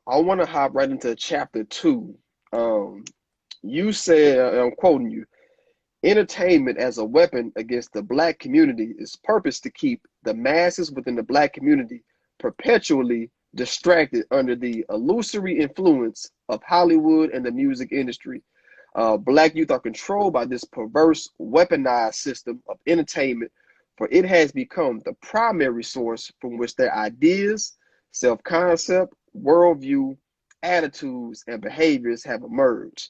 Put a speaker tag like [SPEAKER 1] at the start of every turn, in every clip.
[SPEAKER 1] I want to hop right into chapter two. Um, you said, I'm quoting you, entertainment as a weapon against the black community is purposed to keep the masses within the black community perpetually distracted under the illusory influence of Hollywood and the music industry. Black youth are controlled by this perverse, weaponized system of entertainment, for it has become the primary source from which their ideas, self concept, worldview, attitudes, and behaviors have emerged.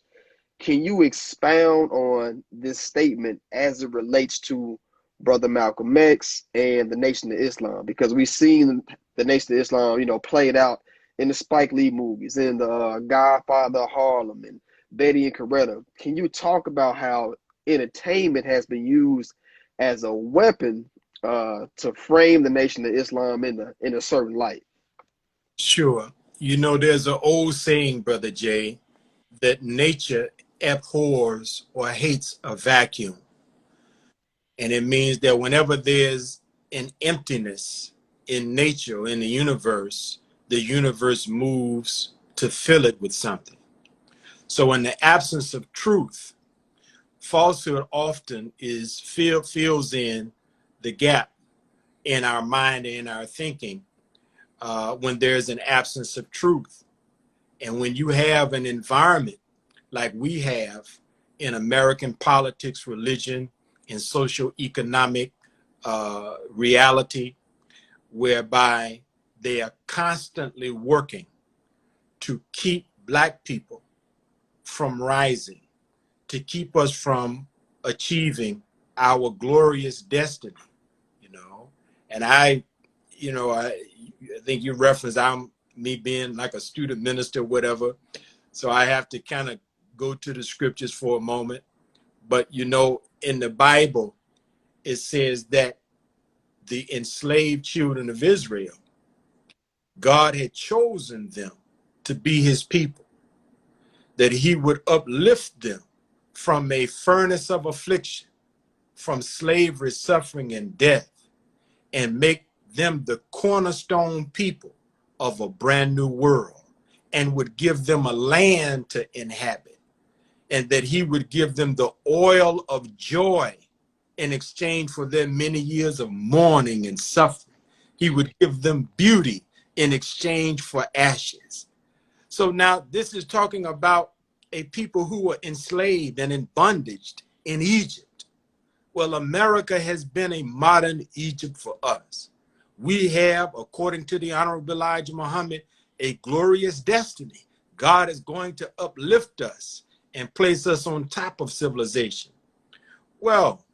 [SPEAKER 1] Can you expound on this statement as it relates to Brother Malcolm X and the Nation of Islam? Because we've seen the Nation of Islam, played out in the Spike Lee movies, in the Godfather of Harlem, and Betty and Coretta. Can you talk about how entertainment has been used as a weapon to frame the Nation of Islam in a certain light?
[SPEAKER 2] Sure. There's an old saying, Brother Jay, that nature abhors or hates a vacuum. And it means that whenever there's an emptiness in nature, in the universe moves to fill it with something. So in the absence of truth, falsehood often fills in the gap in our mind and in our thinking when there's an absence of truth. And when you have an environment like we have in American politics, religion, and socio-economic reality, whereby they are constantly working to keep Black people from rising, to keep us from achieving our glorious destiny, And I think you referenced me being like a student minister, whatever. So I have to kind of go to the scriptures for a moment. But, in the Bible, it says that the enslaved children of Israel, God had chosen them to be his people, that he would uplift them from a furnace of affliction, from slavery, suffering, and death, and make them the cornerstone people of a brand new world, and would give them a land to inhabit, and that he would give them the oil of joy in exchange for their many years of mourning and suffering. He would give them beauty in exchange for ashes. So now this is talking about a people who were enslaved and in bondage in Egypt. Well, America has been a modern Egypt for us. We have, according to the Honorable Elijah Muhammad, a glorious destiny. God is going to uplift us and place us on top of civilization. Well,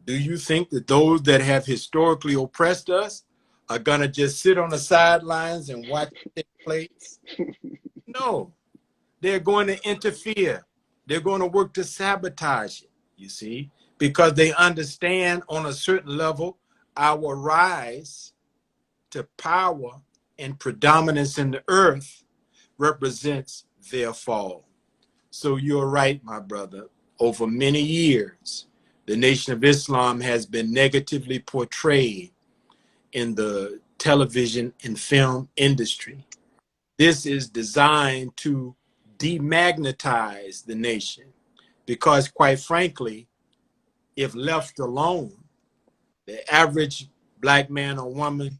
[SPEAKER 2] do you think that those that have historically oppressed us are going to just sit on the sidelines and watch it take place? No, they're going to interfere. They're going to work to sabotage it, you see, because they understand on a certain level our rise to power and predominance in the earth represents their fall. So you're right, my brother. Over many years, the Nation of Islam has been negatively portrayed in the television and film industry. This is designed to demagnetize the nation because, quite frankly, if left alone, the average Black man or woman,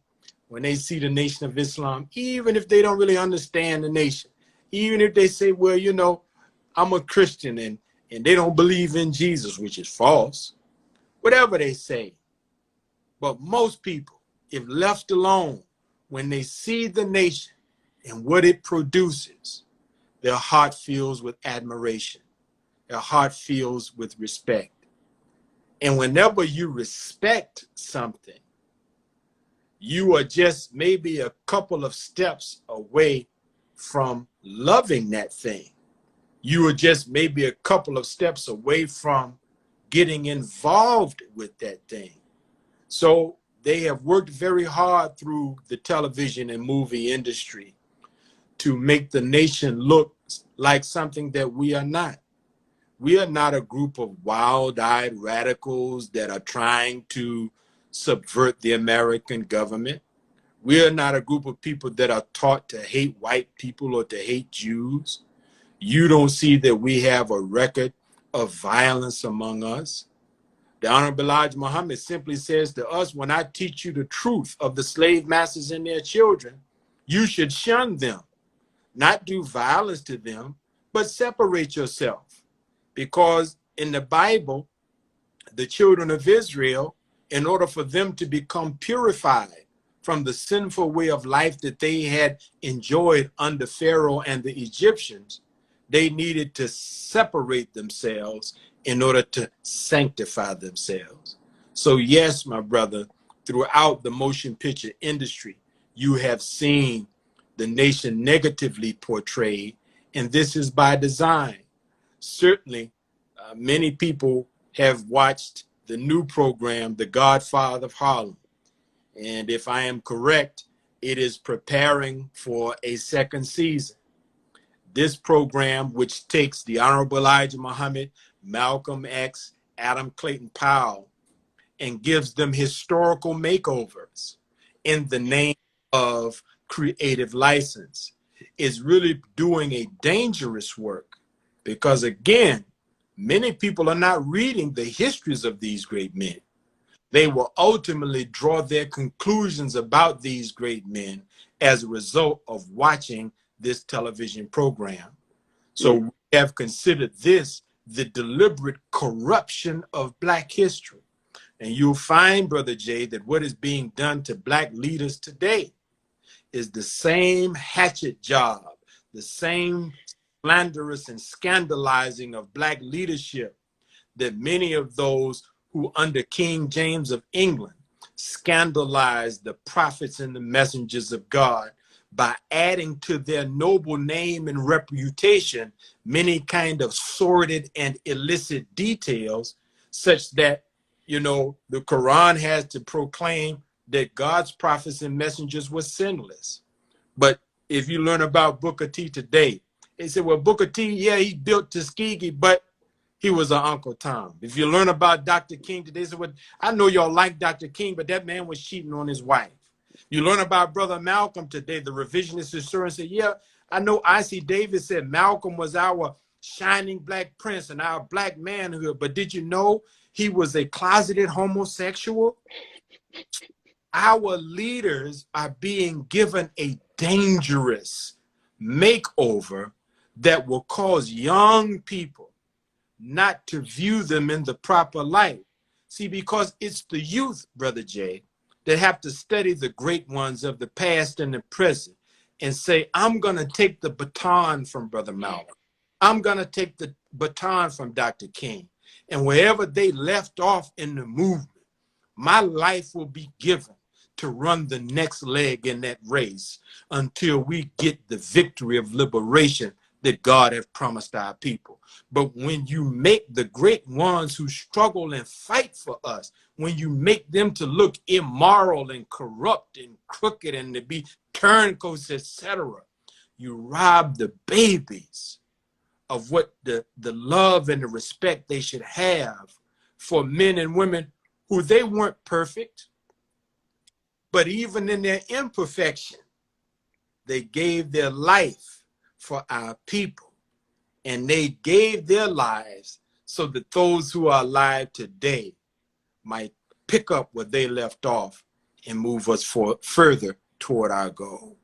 [SPEAKER 2] when they see the Nation of Islam, even if they don't really understand the nation, even if they say, well, I'm a Christian and they don't believe in Jesus, which is false, whatever they say. But most people, if left alone, when they see the nation and what it produces, their heart fills with admiration. Their heart fills with respect. And whenever you respect something, you are just maybe a couple of steps away from loving that thing. You are just maybe a couple of steps away from getting involved with that thing. So they have worked very hard through the television and movie industry to make the nation look like something that we are not. We are not a group of wild-eyed radicals that are trying to subvert the American government. We are not a group of people that are taught to hate white people or to hate Jews. You don't see that we have a record of violence among us. The Honorable Elijah Muhammad simply says to us, when I teach you the truth of the slave masters and their children, you should shun them, not do violence to them, but separate yourself. Because in the Bible, the children of Israel, in order for them to become purified from the sinful way of life that they had enjoyed under Pharaoh and the Egyptians, they needed to separate themselves in order to sanctify themselves. So yes, my brother, throughout the motion picture industry, you have seen the nation negatively portrayed, and this is by design. Certainly, many people have watched the new program, The Godfather of Harlem. And if I am correct, it is preparing for a second season. This program, which takes the Honorable Elijah Muhammad, Malcolm X, Adam Clayton Powell, and gives them historical makeovers in the name of creative license, is really doing a dangerous work. Because again, many people are not reading the histories of these great men. They will ultimately draw their conclusions about these great men as a result of watching this television program. So we have considered this the deliberate corruption of Black history. And you'll find, Brother Jay, that what is being done to Black leaders today is the same hatchet job, the same slanderous and scandalizing of Black leadership that many of those who under King James of England scandalized the prophets and the messengers of God by adding to their noble name and reputation many kind of sordid and illicit details, such that, you know, the Quran has to proclaim that God's prophets and messengers were sinless. But if you learn about Booker T today, they say, well, Booker T, yeah, he built Tuskegee, but he was an Uncle Tom. If you learn about Dr. King today, they say, well, I know y'all like Dr. King, but that man was cheating on his wife. You learn about Brother Malcolm today, the revisionist historian said, yeah, I know I.C. Davis said Malcolm was our shining Black prince and our Black manhood, but did you know he was a closeted homosexual? Our leaders are being given a dangerous makeover that will cause young people not to view them in the proper light. See, because it's the youth, Brother Jay, that have to study the great ones of the past and the present and say, I'm going to take the baton from Brother Malcolm. I'm going to take the baton from Dr. King. And wherever they left off in the movement, my life will be given to run the next leg in that race until we get the victory of liberation that God has promised our people. But when you make the great ones who struggle and fight for us, when you make them to look immoral and corrupt and crooked and to be turncoats, etc., you rob the babies of what the love and the respect they should have for men and women who they weren't perfect, but even in their imperfection, they gave their life for our people. And they gave their lives so that those who are alive today might pick up where they left off and move us further toward our goal.